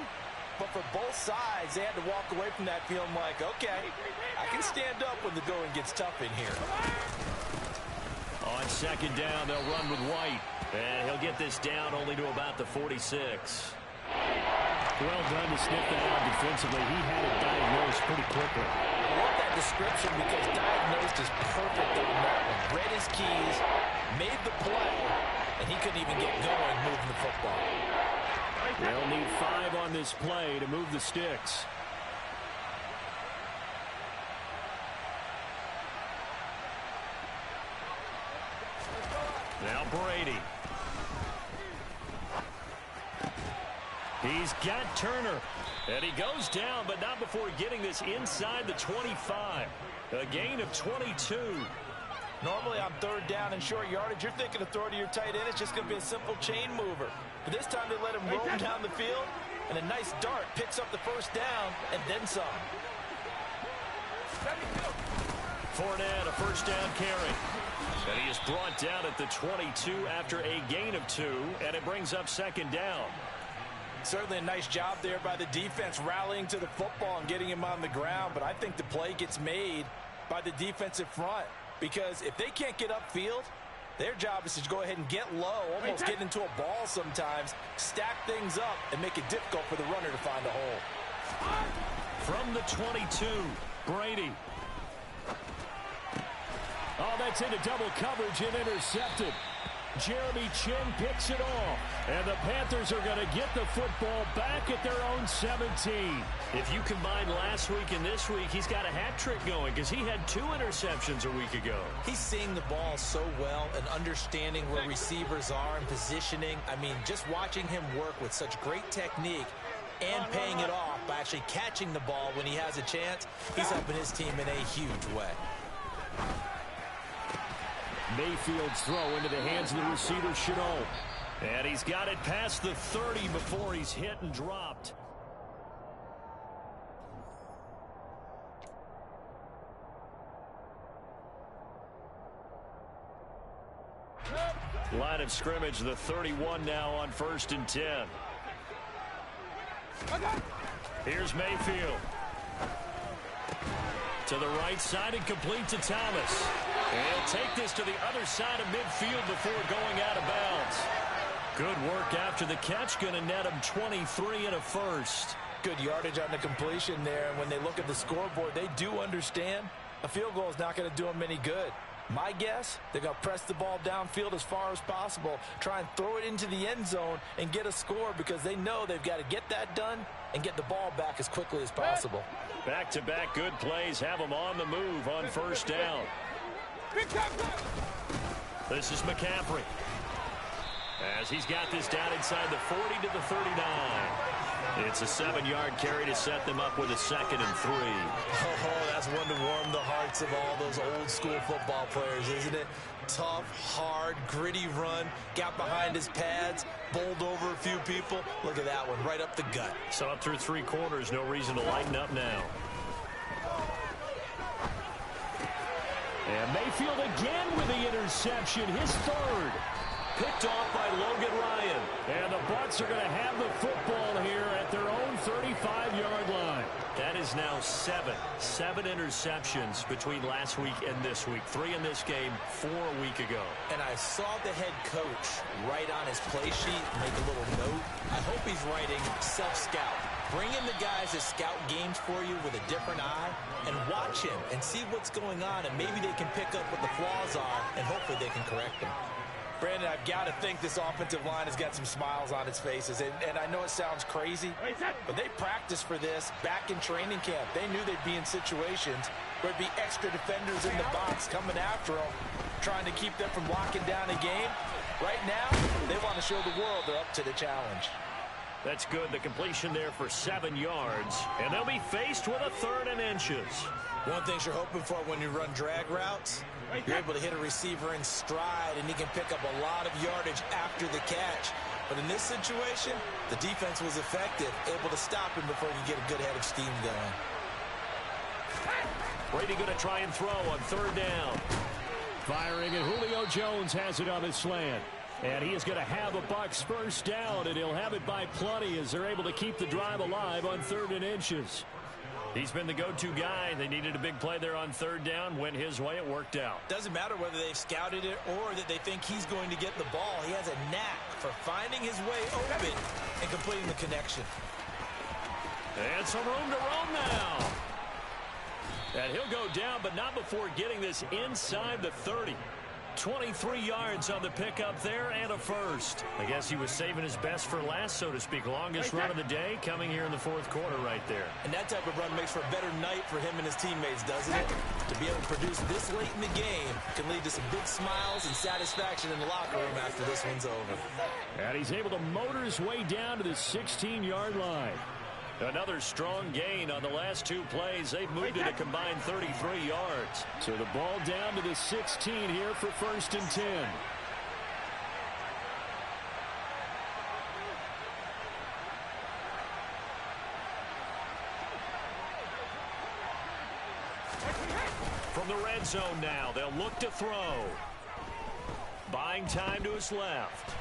but for both sides, they had to walk away from that feeling like, okay, I can stand up when the going gets tough in here. On 2nd down, they'll run with White. And he'll get this down only to about the 46. Well done to sniff that out defensively. He had it diagnosed pretty quickly. I love that description, because diagnosed is perfect on that one. Read his keys, made the play, and he couldn't even get going moving the football. They'll need 5 on this play to move the sticks. Now Brady. He's got Turner. And he goes down, but not before getting this inside the 25. A gain of 22. Normally on 3rd down and short yardage, you're thinking of throw to your tight end. It's just going to be a simple chain mover. But this time they let him roam down the field, and a nice dart picks up the 1st down and then some. Fournette, a 1st down carry. And he is brought down at the 22 after a gain of 2, and it brings up 2nd down. Certainly a nice job there by the defense, rallying to the football and getting him on the ground. But I think the play gets made by the defensive front, because if they can't get upfield, their job is to go ahead and get low, almost get into a ball sometimes, stack things up, and make it difficult for the runner to find a hole. From the 22, Brady. Oh, that's into double coverage and intercepted. Jeremy Chin picks it off. And the Panthers are going to get the football back at their own 17. If you combine last week and this week, he's got a hat trick going, because he had 2 interceptions a week ago. He's seeing the ball so well and understanding where receivers are and positioning. I mean, just watching him work with such great technique, and paying it off by actually catching the ball when he has a chance. He's helping his team in a huge way. Mayfield's throw into the hands of the receiver, Chenault. And he's got it past the 30 before he's hit and dropped. Line of scrimmage, the 31 now on 1st and 10. Here's Mayfield. To the right side and complete to Thomas. And he'll take this to the other side of midfield before going out of bounds. Good work after the catch. Going to net him 23 and a first. Good yardage on the completion there. And when they look at the scoreboard, they do understand a field goal is not going to do them any good. My guess, they're going to press the ball downfield as far as possible, try and throw it into the end zone and get a score because they know they've got to get that done and get the ball back as quickly as possible. Back-to-back good plays have them on the move on 1st down. This is McCaffrey. As he's got this down inside the 40 to the 39. It's a 7-yard carry to set them up with a 2nd and 3. Oh, that's one to warm the hearts of all those old-school football players, isn't it? Tough, hard, gritty run. Got behind his pads, bowled over a few people. Look at that one, right up the gut. So up through 3 quarters, no reason to lighten up now. And Mayfield again with the interception, his 3rd. Picked off by Logan Ryan. And the Bucs are going to have the football here at their own 35-yard line. That is now 7 interceptions between last week and this week. 3 in this game, 4 a week ago. And I saw the head coach write on his play sheet, make a little note. I hope he's writing self-scout. Bring in the guys that scout games for you with a different eye and watch him and see what's going on, and maybe they can pick up what the flaws are, and hopefully they can correct them. Brandon, I've got to think this offensive line has got some smiles on its faces. And I know it sounds crazy, but they practiced for this back in training camp. They knew they'd be in situations where there'd be extra defenders in the box coming after them, trying to keep them from locking down a game. Right now, they want to show the world they're up to the challenge. That's good. The completion there for 7 yards. And they'll be faced with a 3rd and inches. One thing you're hoping for when you run drag routes, you're able to hit a receiver in stride, and he can pick up a lot of yardage after the catch. But in this situation, the defense was effective, able to stop him before he could get a good head of steam going. Brady going to try and throw on 3rd down. Firing, and Julio Jones has it on his slant. And he is going to have a Bucs 1st down, and he'll have it by plenty as they're able to keep the drive alive on 3rd and inches. He's been the go-to guy. They needed a big play there on 3rd down. Went his way. It worked out. Doesn't matter whether they've scouted it or that they think he's going to get the ball. He has a knack for finding his way open and completing the connection. And some room to roam now. And he'll go down, but not before getting this inside the 30. 23 yards on the pickup there and a first. I guess he was saving his best for last, so to speak. Longest run of the day coming here in the 4th quarter right there. And that type of run makes for a better night for him and his teammates, doesn't it? To be able to produce this late in the game can lead to some big smiles and satisfaction in the locker room after this one's over. And he's able to motor his way down to the 16-yard line. Another strong gain on the last 2 plays. They've moved it a combined 33 yards. So the ball down to the 16 here for 1st and 10. From the red zone now, they'll look to throw. Buying time to his left.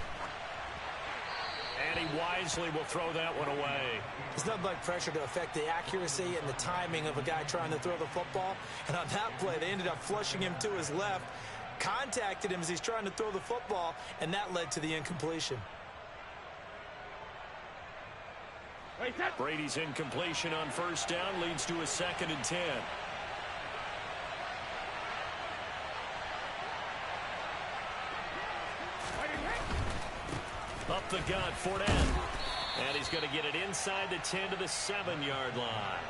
And he wisely will throw that one away. There's nothing like pressure to affect the accuracy and the timing of a guy trying to throw the football. And on that play, they ended up flushing him to his left, contacted him as he's trying to throw the football, and that led to the incompletion. Brady's incompletion on 1st down leads to a 2nd and 10. Up the gut, Fournette. And he's going to get it inside the 10 to the 7-yard line.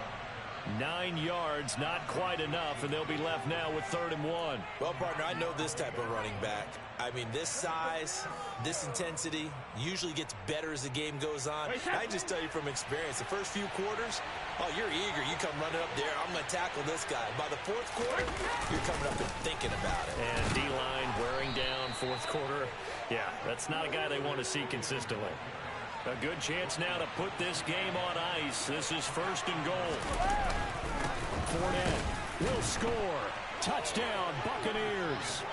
9 yards, not quite enough, and they'll be left now with 3rd and 1. Well, partner, I know this type of running back. I mean, this size, this intensity usually gets better as the game goes on. I just tell you from experience, the first few quarters, oh, you're eager. You come running up there, I'm going to tackle this guy. By the 4th quarter, you're coming up and thinking about it. And D-line wearing down 4th quarter. Yeah, that's not a guy they want to see consistently. A good chance now to put this game on ice. This is 1st and goal. Fournette will score. Touchdown, Buccaneers.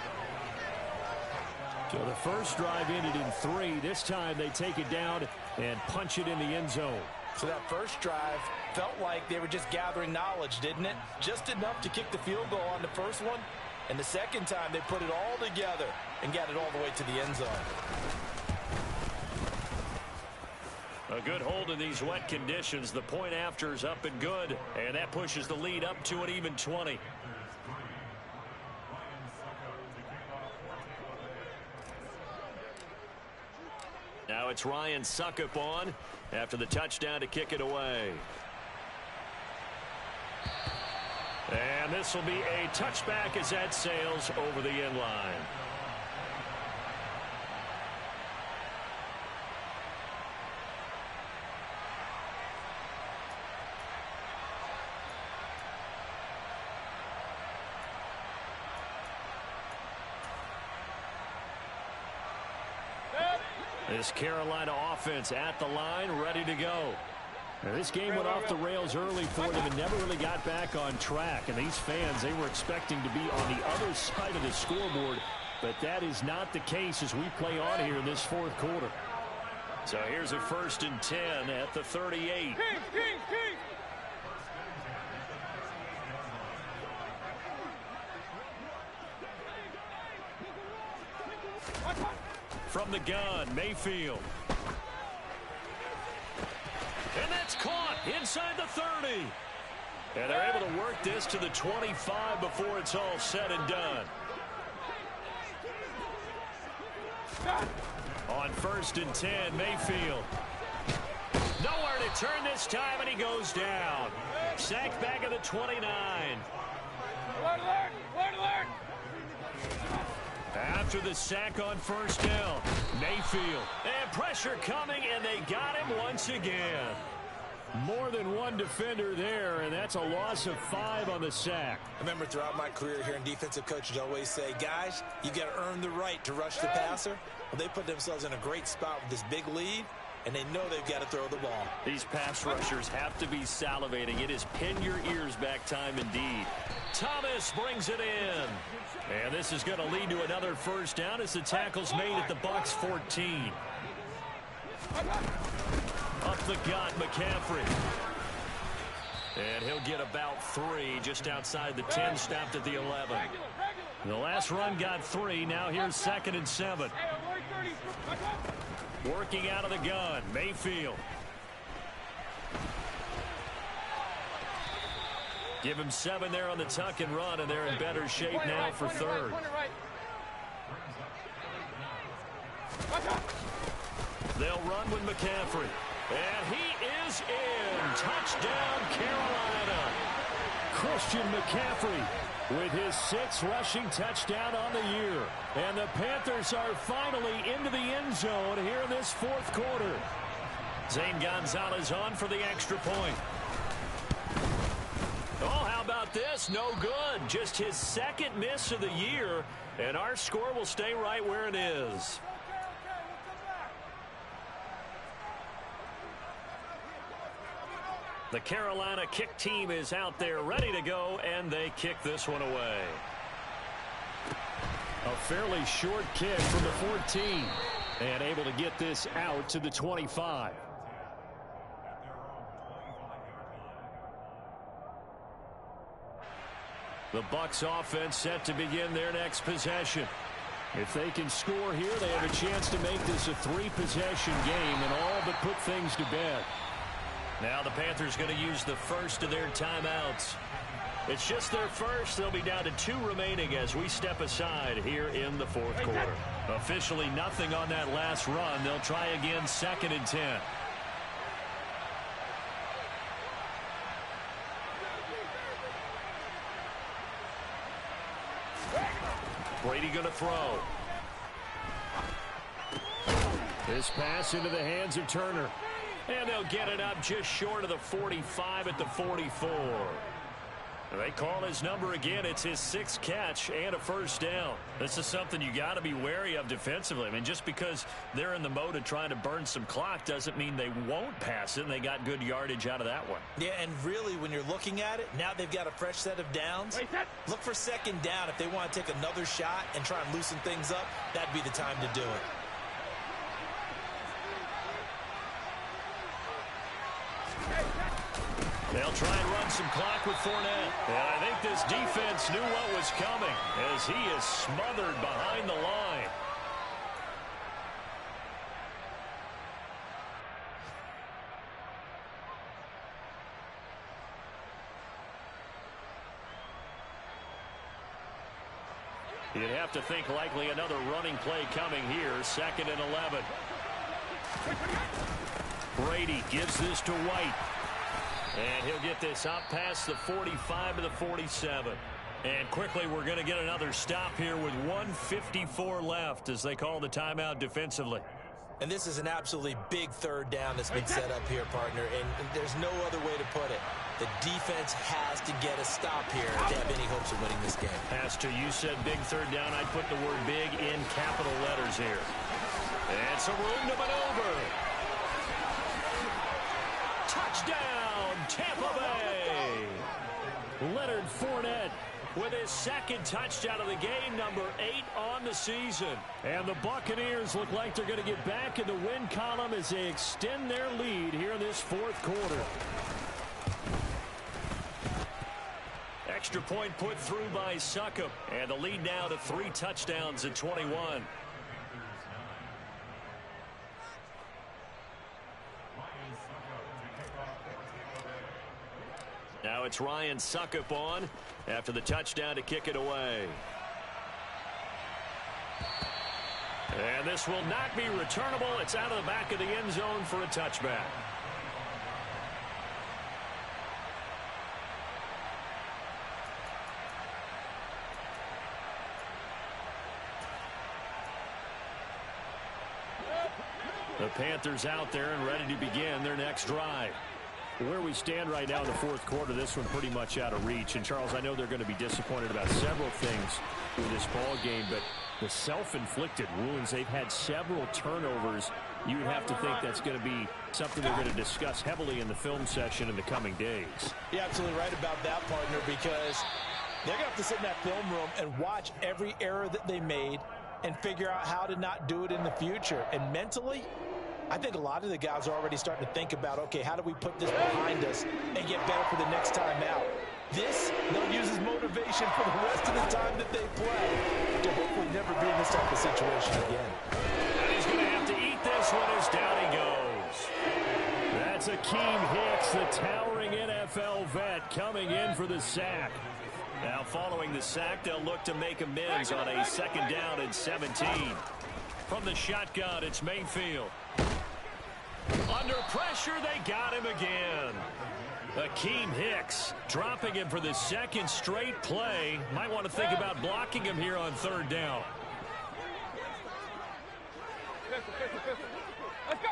So the first drive ended in 3. This time they take it down and punch it in the end zone. So that first drive felt like they were just gathering knowledge, didn't it? Just enough to kick the field goal on the first one. And the second time they put it all together and got it all the way to the end zone. A good hold in these wet conditions. The point after is up and good, and that pushes the lead up to an even 20. Now it's Ryan Suckup on after the touchdown to kick it away. And this will be a touchback as that sails over the end line. This Carolina offense at the line, ready to go. Now, this game went off the rails early for them and never really got back on track. And these fans, they were expecting to be on the other side of the scoreboard. But that is not the case as we play on here in this 4th quarter. So here's a 1st and 10 at the 38. From the gun, Mayfield. And that's caught inside the 30. And they're able to work this to the 25 before it's all said and done. On 1st and 10, Mayfield. Nowhere to turn this time, and he goes down. Sacked back at the 29. After the sack on 1st down, Mayfield. And pressure coming, and they got him once again. More than one defender there, and that's a loss of 5 on the sack. I remember throughout my career here in defensive coaches always say, guys, you got to earn the right to rush the passer. Well, they put themselves in a great spot with this big lead, and they know they've got to throw the ball. These pass rushers have to be salivating. It is pin your ears back time indeed. Thomas brings it in. And this is going to lead to another 1st down as the tackle's made at the Bucs 14. Up the gut, McCaffrey. And he'll get about 3 just outside the 10, stopped at the 11. The last run got 3. Now here's 2nd and 7. Working out of the gun, Mayfield. Give him 7 there on the tuck and run, and they're in better shape now for 3rd. They'll run with McCaffrey. And he is in. Touchdown, Carolina. Christian McCaffrey with his 6th rushing touchdown on the year. And the Panthers are finally into the end zone here in this 4th quarter. Zane Gonzalez on for the extra point. Oh, how about this? No good. Just his 2nd miss of the year, and our score will stay right where it is. The Carolina kick team is out there ready to go, and they kick this one away. A fairly short kick from the 14, and able to get this out to the 25. The Bucs offense set to begin their next possession. If they can score here, they have a chance to make this a 3-possession game and all but put things to bed. Now the Panthers going to use the first of their timeouts. It's just their first. They'll be down to 2 remaining as we step aside here in the 4th quarter. Officially nothing on that last run. They'll try again 2nd and 10. Brady going to throw. This pass into the hands of Turner. And they'll get it up just short of the 45 at the 44. They call his number again. It's his 6th catch and a first down. This is something you got to be wary of defensively. I mean, just because they're in the mode of trying to burn some clock doesn't mean they won't pass it, and they got good yardage out of that one. Yeah, and really, when you're looking at it, now they've got a fresh set of downs. Look for second down. If they want to take another shot and try and loosen things up, that'd be the time to do it. They'll try and run some clock with Fournette. And I think this defense knew what was coming as he is smothered behind the line. You'd have to think likely another running play coming here. 2nd and 11. Brady gives this to White. And he'll get this out past the 45 to the 47. And quickly, we're going to get another stop here with 1:54 left as they call the timeout defensively. And this is an absolutely big third down that's been set up here, partner. And there's no other way to put it. The defense has to get a stop here if they have any hopes of winning this game. Pastor, you said big third down. I'd put the word big in capital letters here. And some room to maneuver. Touchdown, Tampa Bay. Leonard Fournette with his 2nd touchdown of the game, number 8 on the season. And the Buccaneers look like they're going to get back in the win column as they extend their lead here in this 4th quarter. Extra point put through by Succop. And the lead now to 3 touchdowns at 21. Now it's Ryan Succop on after the touchdown to kick it away. And this will not be returnable. It's out of the back of the end zone for a touchback. The Panthers out there and ready to begin their next drive. Where we stand right now in the 4th quarter, this one pretty much out of reach. And, Charles, I know they're going to be disappointed about several things with this ball game, but the self-inflicted wounds, they've had several turnovers. You would have to think that's going to be something they're going to discuss heavily in the film session in the coming days. You're absolutely right about that, partner, because they're going to have to sit in that film room and watch every error that they made and figure out how to not do it in the future. And mentally, I think a lot of the guys are already starting to think about, okay, how do we put this behind us and get better for the next time out? This, they'll use as motivation for the rest of the time that they play to hopefully never be in this type of situation again. And he's going to have to eat this one as down he goes. That's Akeem Hicks, the towering NFL vet, coming in for the sack. Now following the sack, they'll look to make amends on a 2nd down and 17. From the shotgun, it's Mayfield. Under pressure, they got him again. Akeem Hicks dropping him for the 2nd straight play. Might want to think about blocking him here on 3rd down. Let's go.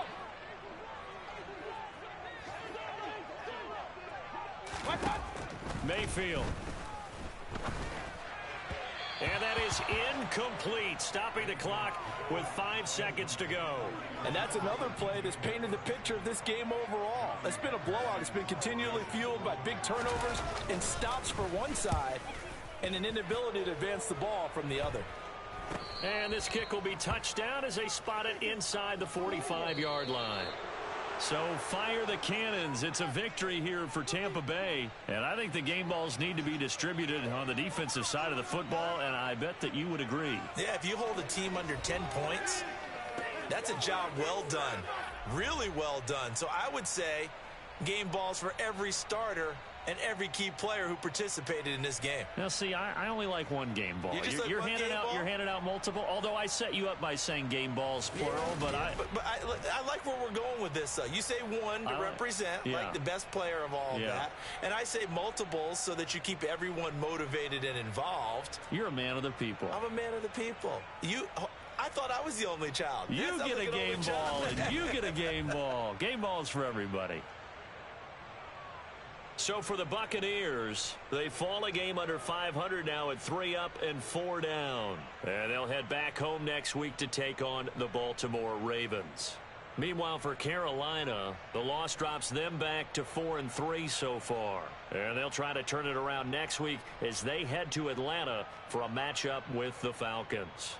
Mayfield. And that is incomplete, stopping the clock with 5 seconds to go. And that's another play that's painted the picture of this game overall. It's been a blowout. It's been continually fueled by big turnovers and stops for one side and an inability to advance the ball from the other. And this kick will be touchdown as they spot it inside the 45-yard line. So fire the cannons. It's a victory here for Tampa Bay. And I think the game balls need to be distributed on the defensive side of the football, and I bet that you would agree. Yeah, if you hold a team under 10 points, that's a job well done. Really well done. So I would say game balls for every starter and every key player who participated in this game. Now, see, I only like one game ball. You just You're like one handing game out ball? you're handing out multiple? Although I set you up by saying game balls, plural. Yeah, but I like where we're going with this. You say one to represent, like the best player of all of that. And I say multiples so that you keep everyone motivated and involved. You're a man of the people. I'm a man of the people. I thought I was the only child. You get a game ball, and you get a game ball. Game balls for everybody. So for the Buccaneers, they fall a game under 500 now at 3 up and 4 down. And they'll head back home next week to take on the Baltimore Ravens. Meanwhile, for Carolina, the loss drops them back to 4-3 so far. And they'll try to turn it around next week as they head to Atlanta for a matchup with the Falcons.